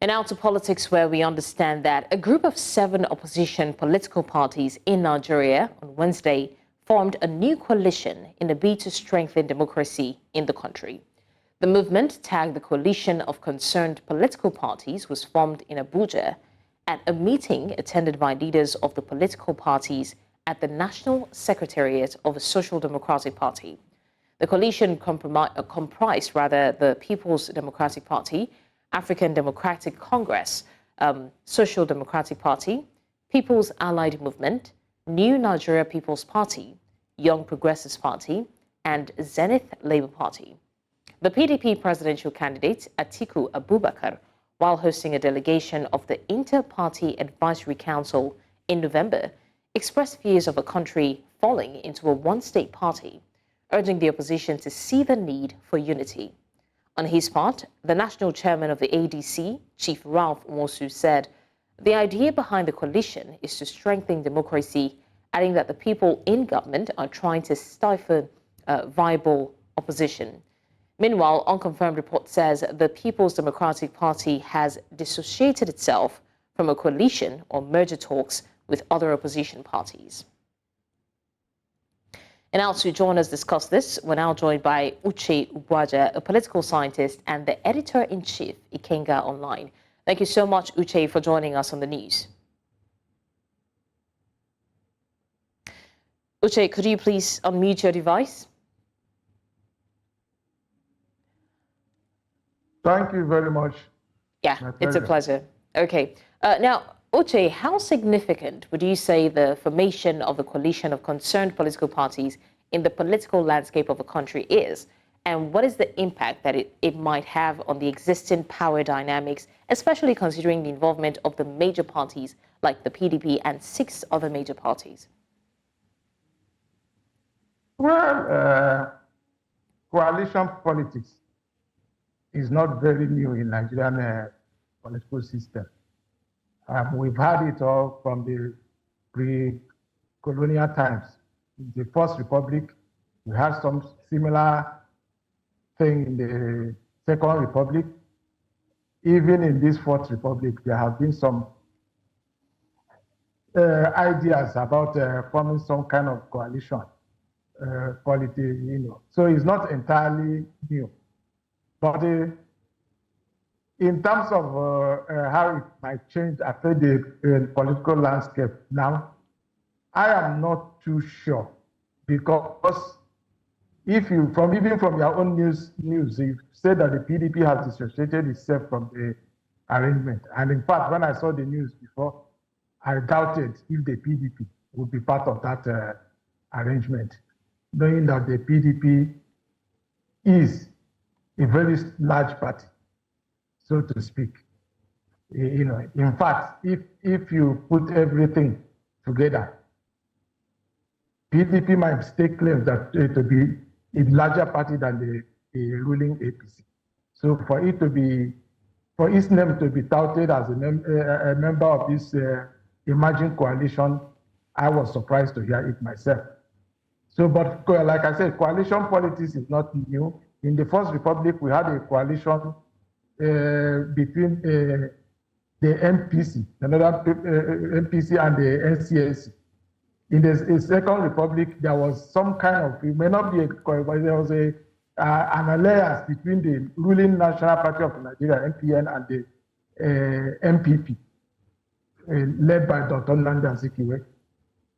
And now to politics, where we understand that a group of 7 opposition political parties in Nigeria on Wednesday formed a new coalition in a bid to strengthen democracy in the country. The movement, tagged the Coalition of Concerned Political Parties, was formed in Ugboajah at a meeting attended by leaders of the political parties at the National Secretariat of the Social Democratic Party. The coalition comprised the People's Democratic Party, African Democratic Congress, Social Democratic Party, People's Allied Movement, New Nigeria People's Party, Young Progressives Party, and Zenith Labour Party. The PDP presidential candidate, Atiku Abubakar, while hosting a delegation of the Inter-Party Advisory Council in November, expressed fears of a country falling into a one-state party, urging the opposition to see the need for unity. On his part, the national chairman of the ADC, Chief Ralph Mosugu, said the idea behind the coalition is to strengthen democracy, adding that the people in government are trying to stifle viable opposition. Meanwhile, unconfirmed report says the People's Democratic Party has dissociated itself from a coalition or merger talks with other opposition parties. And now to join us discuss this, we're now joined by Uche Ugboajah, a political scientist and the editor-in-chief, Ikenga Online. Thank you so much, Uche, for joining us on the news. Uche, could you please unmute your device? Thank you very much. Yeah, it's a pleasure. Okay. Now, Uche, how significant would you say the formation of the coalition of concerned political parties in the political landscape of a country is? And what is the impact that it might have on the existing power dynamics, especially considering the involvement of the major parties like the PDP and 6 other major parties? Well, coalition politics is not very new in Nigerian political system. We've had it all from the pre-colonial times. In the First Republic, we had some similar thing in the Second Republic. Even in this Fourth Republic, there have been some ideas about forming some kind of coalition politics, So it's not entirely new. But in terms of how it might change affect the political landscape now, I am not too sure, because if you, even from your own news, you said that the PDP has dissociated itself from the arrangement. And in fact, when I saw the news before, I doubted if the PDP would be part of that arrangement, knowing that the PDP is a very large party, so to speak. In fact, if you put everything together, PDP might stake claim that to be a larger party than the ruling APC. So for its name to be touted as a member of this emerging coalition, I was surprised to hear it myself. So, but like I said, coalition politics is not new. In the First Republic, we had a coalition between the MPC, another MPC, and the NCSC. In the Second Republic, there was some kind of, it may not be but there was an alliance between the ruling National Party of Nigeria, NPN, and the MPP, led by Dr. Nnamdi Azikiwe.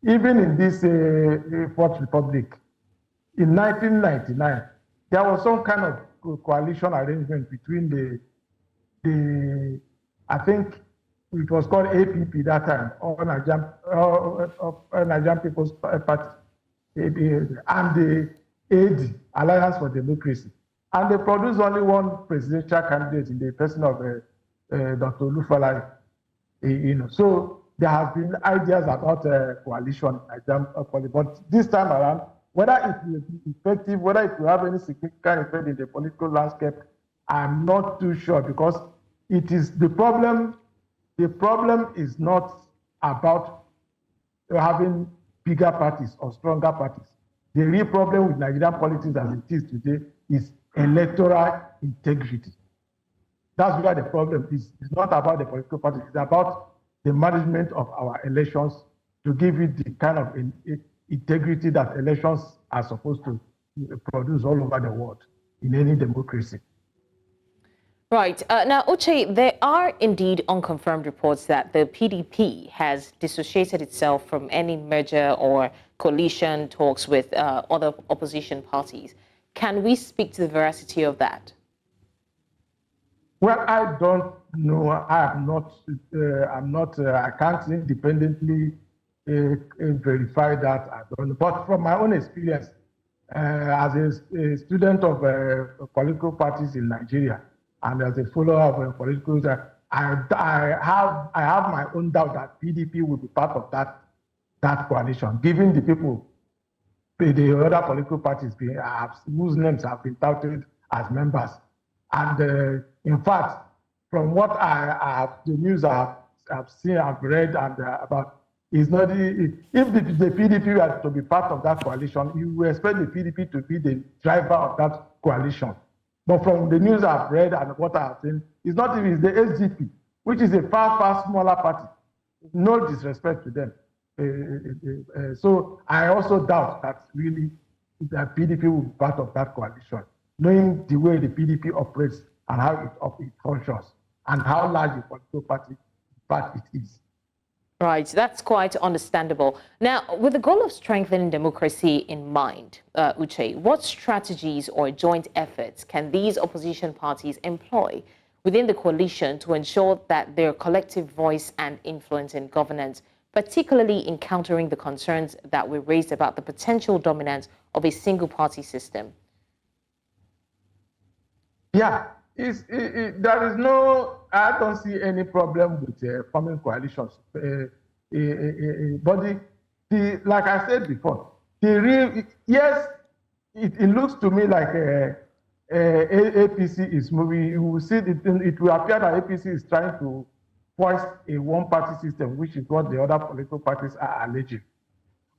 Even in this Fourth Republic, in 1999, there was some kind of coalition arrangement between I think it was called APP that time, or Nigerian People's Party, and the AD, Alliance for Democracy. And they produced only one presidential candidate in the person of Dr. Olufalaye. So there have been ideas about coalition, but this time around, whether it will be effective, whether it will have any significant effect in the political landscape, I'm not too sure, because it is the problem. The problem is not about having bigger parties or stronger parties. The real problem with Nigerian politics as it is today is electoral integrity. That's where the problem is. It's not about the political parties. It's about the management of our elections to give it the kind of integrity that elections are supposed to produce all over the world in any democracy. Right. Now, Uche, there are indeed unconfirmed reports that the PDP has dissociated itself from any merger or coalition talks with other opposition parties. Can we speak to the veracity of that? Well, I don't know. I can't independently verify that. I don't know. But from my own experience, as a student of political parties in Nigeria and as a follower of political, I have my own doubt that PDP will be part of that coalition, given the people, the other political parties whose names have been touted as members. And in fact, from what the news I've seen, I've read, and about, is not if the PDP were to be part of that coalition, you would expect the PDP to be the driver of that coalition. But from the news I've read and what I've seen, it's not even the SDP, which is a far smaller party. No disrespect to them. So I also doubt that really that PDP will be part of that coalition, knowing the way the PDP operates and how it functions and how large a political party it is. Right, that's quite understandable. Now, with the goal of strengthening democracy in mind, Uche, what strategies or joint efforts can these opposition parties employ within the coalition to ensure that their collective voice and influence in governance, particularly in countering the concerns that were raised about the potential dominance of a single-party system? Yeah, there is no, I don't see any problem with forming coalitions. But like I said before, yes, it looks to me like APC is moving. You will see it will appear that APC is trying to foist a one-party system, which is what the other political parties are alleging.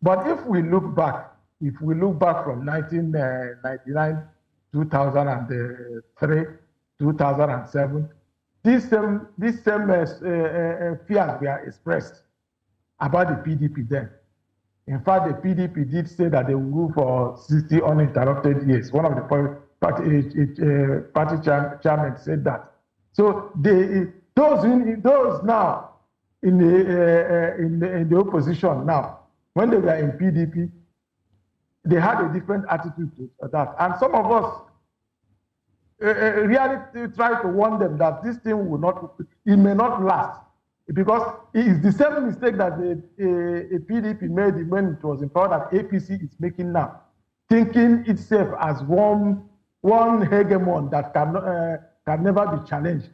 But if we look back from 1999, 2003, 2007, these same fears were expressed about the PDP then. In fact, the PDP did say that they will rule for 60 uninterrupted years. One of the party chairmen said that. So those now in the opposition now, when they were in PDP, they had a different attitude to that. And some of us really try to warn them that this thing it may not last. Because it is the same mistake that the PDP made when it was in power that APC is making now, thinking itself as one hegemon that can never be challenged.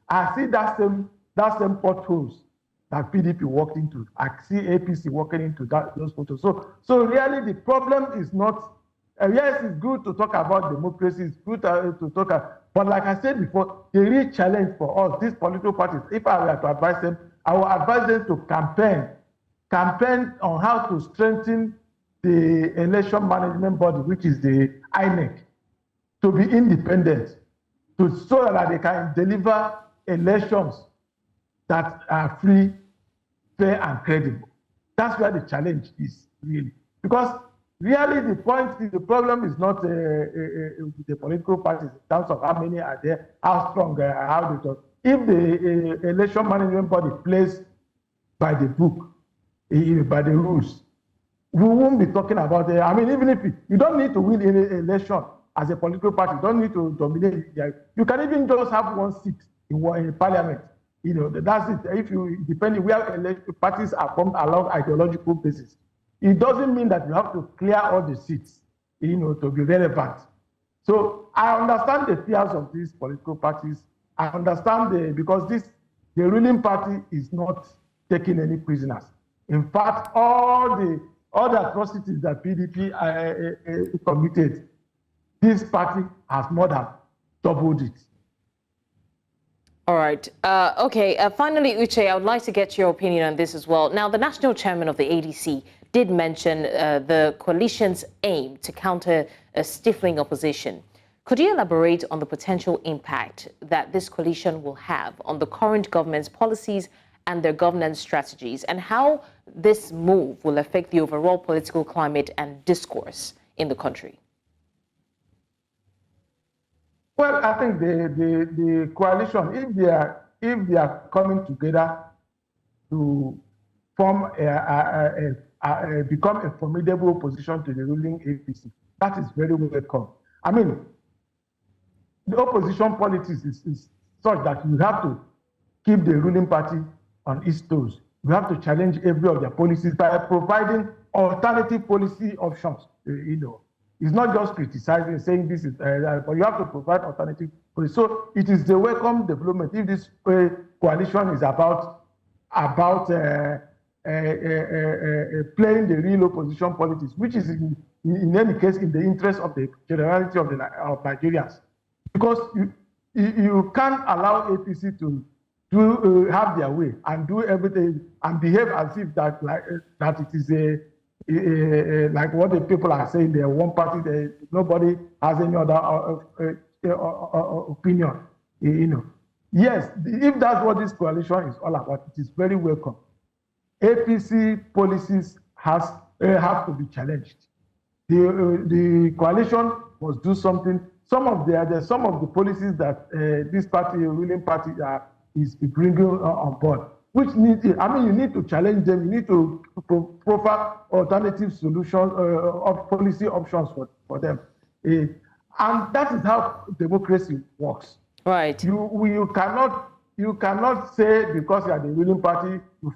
I see that same potholes that PDP walked into. I see APC walking into those potholes. So really the problem is not. Yes, it's good to talk about democracy. It's good to talk. But like I said before, the real challenge for us, these political parties, if I were to advise them, I would advise them to campaign on how to strengthen the election management body, which is the INEC, to be independent, so that they can deliver elections that are free, fair, and credible. That's where the challenge is, really. Because really, the problem is not the political parties in terms of how many are there, how strong, how they talk. If the election management body plays by the book, by the rules, we won't be talking about it. I mean, even if you don't need to win any election as a political party, you don't need to dominate. You can even just have one seat in parliament. That's it. Depending where parties are formed along ideological basis. It doesn't mean that you have to clear all the seats, to be relevant. So I understand the fears of these political parties. I understand because the ruling party is not taking any prisoners. In fact, all the atrocities that PDP committed, this party has more than doubled it. All right. Okay. Finally, Uche, I would like to get your opinion on this as well. Now, the national chairman of the ADC did mention the coalition's aim to counter a stifling opposition. Could you elaborate on the potential impact that this coalition will have on the current government's policies and their governance strategies, and how this move will affect the overall political climate and discourse in the country? Well, I think the coalition, if they are coming together to form become a formidable opposition to the ruling APC, that is very welcome. I mean, the opposition politics is such that you have to keep the ruling party on its toes. You have to challenge every of their policies by providing alternative policy options. It's not just criticizing, saying this is, but you have to provide alternative policy. So it is the welcome development if this coalition is about playing the real opposition politics, which is in any case in the interest of the generality of Nigerians. Because you can't allow APC to have their way and do everything and behave as if that it is like what the people are saying, they're one party, nobody has any other opinion. Yes, if that's what this coalition is all about, it is very welcome. APC policies have to be challenged. The coalition must do something. Some of the policies that this party, ruling party, is bringing on board, which you need to challenge them. You need to provide alternative solutions, policy options for them, and that is how democracy works. Right. You cannot say because you are the ruling party, you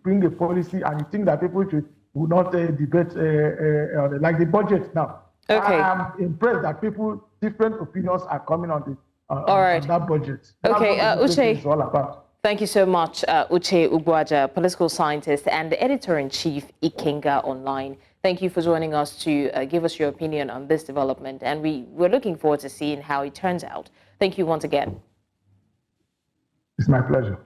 bring a policy and you think that people will not debate like the budget now. Okay. I am impressed that different opinions are coming on that budget. Okay, Uche, it's all about. Thank you so much, Uche Ugboajah, political scientist and editor-in-chief Ikenga Online. Thank you for joining us to give us your opinion on this development, and we're looking forward to seeing how it turns out. Thank you once again. It's my pleasure.